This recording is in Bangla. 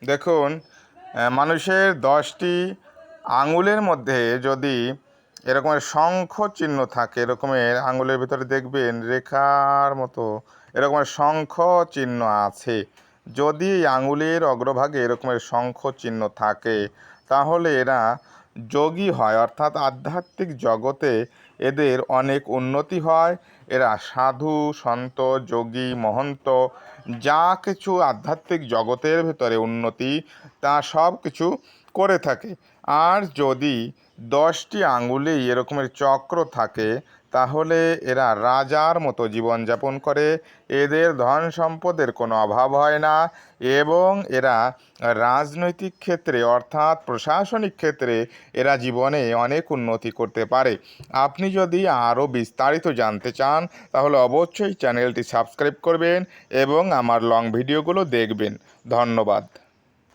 দেখুন, মানুষের 10টি আঙুলের মধ্যে যদি এরকমের শঙ্খ চিহ্ন থাকে, এরকমের আঙুলের ভিতরে দেখবেন রেখার মতো এরকমের শঙ্খ চিহ্ন আছে। যদি এই আঙুলের অগ্রভাগে এরকমের শঙ্খ চিহ্ন থাকে, তাহলে এরা যোগী হয়, অর্থাৎ আধ্যাত্মিক জগতে এদের অনেক উন্নতি হয়। এরা সাধু, সন্ত, যোগী, মহন্ত যা কিছু আধ্যাত্মিক জগতের ভেতরে উন্নতি, তা সব কিছু করে থাকে। আর যদি 10টি আঙুলেই এরকমের চক্র থাকে, তাহলে এরা রাজার মতো জীবনযাপন করে। এদের ধন সম্পদের কোনো অভাব হয় না এবং এরা রাজনৈতিক ক্ষেত্রে অর্থাৎ প্রশাসনিক ক্ষেত্রে এরা জীবনে অনেক উন্নতি করতে পারে। আপনি যদি আরও বিস্তারিত জানতে চান, তাহলে অবশ্যই চ্যানেলটি সাবস্ক্রাইব করবেন এবং আমার লং ভিডিওগুলো দেখবেন। ধন্যবাদ।